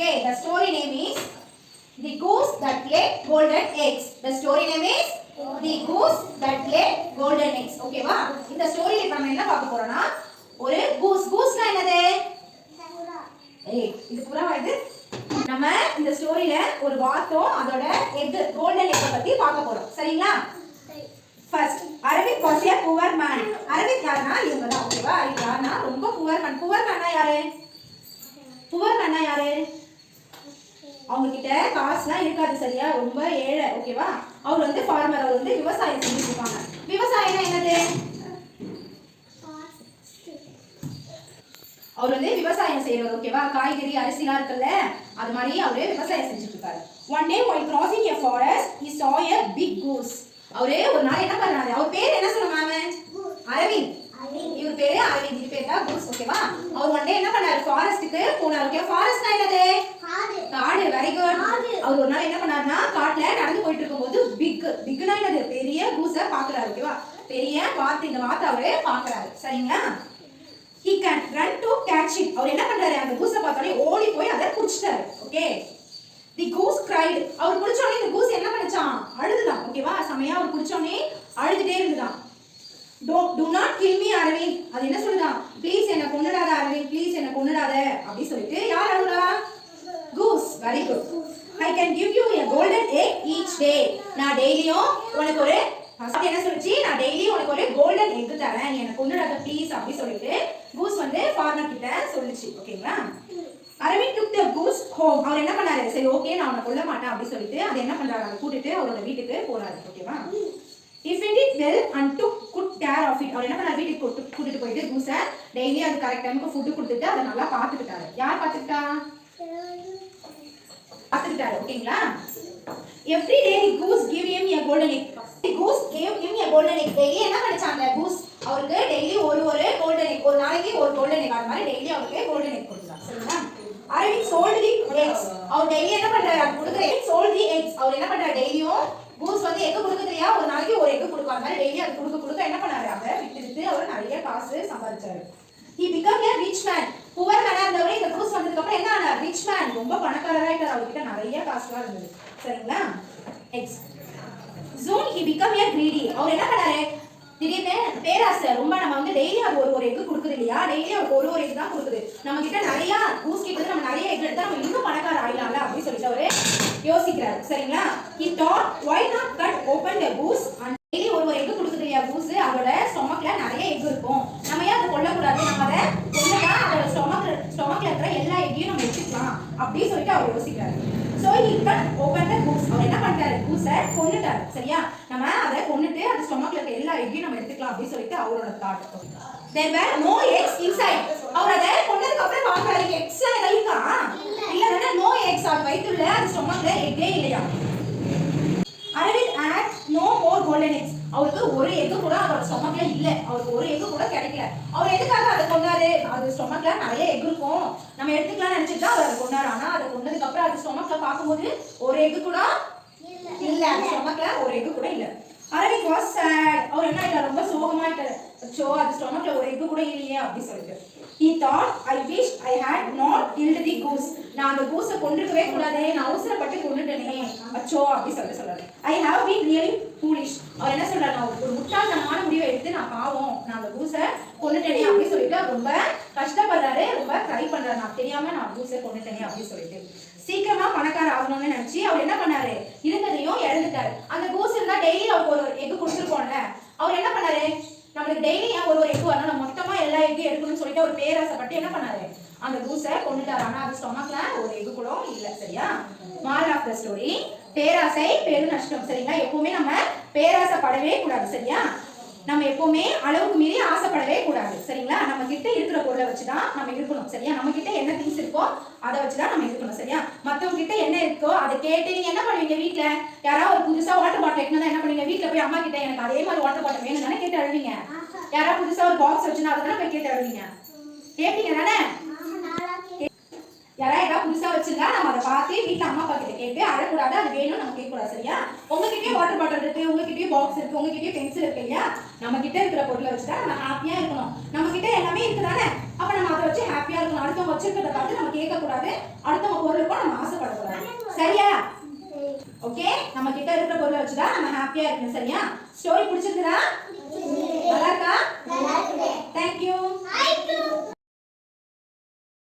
Okay, the story name is The Goose That Laid Golden Eggs. The story name is The Goose That Laid Golden Eggs. Okay வா? இந்த ஸ்டோரியில இப்ப நம்ம என்ன பார்க்க போறோம்னா ஒரு கூஸ்னா என்னது? இது புறாவா இது? நம்ம இந்த ஸ்டோரியில ஒரு வாத்தும் அதோட எக் கோல்டன் எக் பத்தி பார்க்க போறோம். சரிங்களா? First Arvind was a poor man. Arvind யாருன்னா இவங்க தான். ஓகேவா? இது யாருன்னா ரொம்ப poor man. poor man யாரு? poor man யாரு? அவங்க கிட்ட காசுலாம் இருக்காது சரியா, ரொம்ப ஏழை. ஓகேவா? அவர் வந்து ஃபார்மர், அவர் வந்து விவசாயம் செஞ்சுட்டு இருப்பாங்க. விவசாயம்னா என்னது? அவர் வந்து விவசாயம் செய்யறவர். ஓகேவா? காய்கறி அரிசிலாம் இருக்குல்ல, அது மாதிரி அவரு விவசாயம் செஞ்சுட்டு இருக்காரு. One day while crossing a forest he saw a big goose. அவரே ஒரு நாள் என்ன பண்ணாரு? அவர் பேர் என்ன சொன்னாங்க? அரவிந்த். இவர் பேரு அரவிந்த், இது பேர் தான் கூஸ். ஓகேவா? அவர் ஒன் டே என்ன பண்ணாரு? ஃபாரஸ்ட்க்கு போனாரு. ஓகே, ஃபாரஸ்ட்னா என்னது? காடு. Very good. அவர் ஒரு நாள் என்ன பண்ணாருன்னா காட்டுல நடந்து போயிட்டு இருக்கும்போது பிக்னா என்னது? பெரிய கூஸை பாக்குறாரு. ஓகேவா? பெரிய வாத்து, இந்த வாத்து அவரு பாக்குறாரு. சரிங்களா? he can run to catch it. அவர் என்ன பண்றாரு? அந்த கூஸை பார்த்தோனே ஓடி போய் அதை புடிச்சிட்டாரு. Okay, the goose cried. அவர் புடிச்சோனே இந்த கூஸ் என்ன பண்ணுச்சாம்? அழுதுதான். ஓகேவா? சமயா அவர் புடிச்சோனே அழுதுட்டே இருந்துதான். do not kill me Aravind. அது என்ன சொல்லுதான்? ப்ளீஸ் என்ன கொன்னுடாத அரவிந்த், ப்ளீஸ் என்ன கொன்னுடாத அப்படி சொல்லிட்டு யார் அழுறா? Goose. Very good. I can give you a golden egg each day. நான் டெய்லியும் உனக்கு ஒரு என்ன சொல்லுச்சு? நான் டெய்லி உனக்கு ஒரு கோல்டன் எக் தரேன், நீ என்ன கொன்னுடாத ப்ளீஸ் அப்படி சொல்லிட்டு கூஸ் வந்து ஃபார்மர் கிட்ட சொல்லுச்சு. ஓகேங்களா? Aravind took the goose home. அவர் என்ன பண்ணாரு? சரி ஓகே, நான் உன்னை கொல்ல மாட்டேன் அப்படி சொல்லிட்டு அது என்ன பண்றாரு? அதை கூட்டிட்டு அவரோட வீட்டுக்கு போறாரு. ஓகேவா? he fed it well and took good care of it. அவர் என்ன பண்ணாரு? வீட்டுக்கு கூட்டிட்டு போயிட்டு கூஸை டெய்லி அது கரெக்ட் டைமுக்கு ஃபுட் கொடுத்துட்டு அதை நல்லா பார்த்துக்கிட்டாரு. யார் பார்த்துக்கிட்டா? பார்த்துக்கிட்டாரு. ஓகேங்களா? every day the goose gave him a golden egg. the goose gave him a golden egg. Daily என்ன பண்ணுச்சாங்க? கூஸ் அவருக்கு டெய்லி ஒரு கோல்டன் எக், ஒரு நாளைக்கு ஒரு கோல்டன் எக், அது மாதிரி டெய்லி அவருக்கு கோல்டன் எக் கொடுத்தாங்க. சரிங்களா? Arvind sold the eggs. அவர் டெய்லி என்ன பண்றாரு? அது கொடுக்குற eggs sold the eggs. அவர் என்ன பண்றாரு? டெய்லியும் கூஸ் வந்து எக் கொடுக்குறியா, ஒரு நாளைக்கு ஒரு எக் கொடுக்கும், அந்த மாதிரி டெய்லி அது கொடுக்க என்ன பண்ணாரு? அதை விட்டு அவர் நிறைய காசு சம்பாதிச்சாரு. he became a rich man. poor man இருந்தவரே இந்த கூஸ் வந்ததுக்கு அப்புறம் என்ன ஆனார்? ரிச் மேன், ரொம்ப பணக்காரராயிட்டார். அவர்கிட்ட நிறைய காசுலாம் இருந்தது. சரிங்களா? X soon he became a greedy. அவர் என்ன பண்ணாரு? திடீர்னு பேராசை, ரொம்ப நம்ம வந்து டெய்லி அது ஒரு எக் கொடுக்குது இல்லையா, டெய்லி அவருக்கு ஒரு எக் தான் கொடுக்குது, நம்ம கிட்ட நிறைய கூஸ் கிட்ட நம்ம நிறைய எக் எடுத்தா நம்ம இன்னும் பணக்கார ஆயிடலாம்ல அப்படின்னு சொல்லிட்டு அவரு யோசிக்கிறாரு. சரிங்களா? he thought why not cut open the goose and daily ஒரு எக் கொடுக்குது இல்லையா கூஸ், அதோட ஸ்டொமக்ல நிறைய எக் இருக்கும், நம்ம ஏன் அதை கொல்லக்கூடாது, நம்ம அதை கொல்லா அதோட ஸ்டொமக்ல இருக்கிற எல்லா எக்கையும் நம்ம எடுத்துக்கலாம் அப்படின்னு சொல்லிட்டு அவர் யோசிக்கிறாரு. so he cut open the goose. அவர் என்ன பண்ணிட்டாரு? கூஸை கொன்னுட்டாரு. சரியா? நம்ம அதை கொன்னுட்டு அந்த ஸ்டொமக்ல இருக்க எல்லா எக்கையும் நம்ம எடுத்துக்கலாம் அப்படின்னு சொல்லிட்டு அவரோட thought. there were no eggs inside. அவர் அதை கொன்னதுக்கு அப்புறம் பார்க்கறாரு, எக்ஸ் இருக்கா இல்ல, no eggs. அது வயித்துல அந்த ஸ்டொமக்ல எக்கே இல்லையா. Aravind had no more golden eggs. அவருக்கு ஒரு எக் கூட அவரோட ஸ்டொமக்ல இல்ல, அவருக்கு ஒரு எக் கூட கிடைக்கல. அவர் எதுக்காக அதை கொன்னாரு? அது ஸ்டொமக்ல நிறைய எக் இருக்கும், நம்ம எடுத்துக்கலாம் நினைச்சிட்டு அவர் அதை கொன்னாரு. ஆனா அதை கொன்னதுக்கு அப்புறம் அது ஸ்டொமக்ல பார்க்கும்போது ஒரு எக் கூட இல்ல, ஸ்டொமக்ல ஒரு எக் கூட இல்ல. Aravind was sad. அவர் என்ன ஆயிட்டாரு? ரொம்ப சோகமாயிட்டாரு. சோ அது ஸ்டொமக்ல ஒரு எக் கூட இல்லையே அப்படி சொல்லிட்டு he thought I wish I had not killed the goose. நான் அந்த கூஸை கொன்றுக்கவே கூடாதே, நான் அவசரப்பட்டு கொன்னுட்டேனே அச்சோ அப்படி சொல்றாரு. I have been really foolish. அவர் என்ன சொல்றாரு? நான் ஒரு முட்டாள்தனமான முடிவை எடுத்து நான் பாவம், நான் அந்த கூஸை கொன்னுட்டேனே அப்படி சொல்லிட்டு ரொம்ப கஷ்டப்படுறாரு, ரொம்ப ட்ரை பண்றாரு, நான் தெரியாம நான் கூஸை கொன்னுட்டேனே அப்படி சொல்லிட்டு. சீக்கிரமா பணக்கார ஆகணும்னு நினைச்சு அவர் என்ன பண்ணாரு? இருந்ததையும் இழந்துட்டாரு. அந்த கூஸ் இருந்தா டெய்லி அவருக்கு ஒரு எக் கொடுத்துருக்கோம்ல, அவர் என்ன பண்ணாரு? நம்மளுக்கு டெய்லி ஒரு எக் வரணும், நம்ம மொத்தமா எல்லா எக்கையும் எடுக்கணும்னு சொல்லிட்டு ஒரு பேராசைப்பட்டு என்ன பண்ணாரு? அந்த கூஸை கொண்டுட்டாரு. ஆனா அது ஸ்டொமக்ல ஒரு எக் கூட இல்ல. சரியா? மாரல் ஆஃப் த ஸ்டோரி, பேராசை பெரு நஷ்டம். சரிங்களா? எப்பவுமே நம்ம பேராசைப்படவே கூடாது. சரியா? நம்ம எப்பவுமே அளவுக்கு மீறி ஆசைப்படவே கூடாது. சரிங்களா? நம்ம கிட்ட இருக்கிற பொருளை வச்சுதான் நம்ம இருக்கணும். சரியா? நம்ம கிட்ட என்ன திங்ஸ் இருக்கோ அதை வச்சுதான் நம்ம இருக்கணும். சரியா? மத்தவங்க கிட்ட என்ன இருக்கோ அதை கேட்டு நீங்க என்ன பண்ணுவீங்க? வீட்டுல யாராவது ஒரு புதுசா வாட்டர் பாட்டில் எடுக்கணும் என்ன பண்ணுவீங்க? வீட்டுல போய் அம்மா கிட்ட எனக்கு அதே மாதிரி வாட்டர் பாட்டில் வேணும் தானே கேட்டு அழுவீங்க. யாராவது புதுசா ஒரு பாக்ஸ் வச்சுன்னா அதை தானே போய் கேட்டு அழுவீங்க. கேட்பீங்க தானே? யாராவது ஏதாவது புதுசா வச்சிருந்தா நம்ம அதை பார்த்து வீட்டுல அம்மா அப்பா கிட்ட கேட்டு அழக்கூடாது, அது வேணும் நம்ம கேட்கக்கூடாது. சரியா? உங்ககிட்டயே வாட்டர் பாட்டில் இருக்கு, உங்ககிட்டயே பாக்ஸ் இருக்கு, உங்ககிட்டயே பென்சில் இருக்கு இல்லையா, நம்ம கிட்ட இருக்கிற பொருளை வச்சுதான் நம்ம ஹாப்பியா இருக்கணும். நம்ம கிட்ட எல்லாமே இருக்குதானே, அப்ப நம்ம அதை வச்சு ஹாப்பியா இருக்கணும். அடுத்தவங்க வச்சிருக்கிறத பார்த்து நம்ம கேட்க கூடாது, அடுத்தவங்க பொருளுக்கும் நம்ம ஆசைப்படக்கூடாது. சரியா? ஓகே, நம்ம கிட்ட இருக்கிற பொருளை வச்சுதான் நம்ம ஹாப்பியா இருக்கணும். சரியா? ஸ்டோரி பிடிச்சிருக்குதா? நல்லா இருக்கா? Thank you.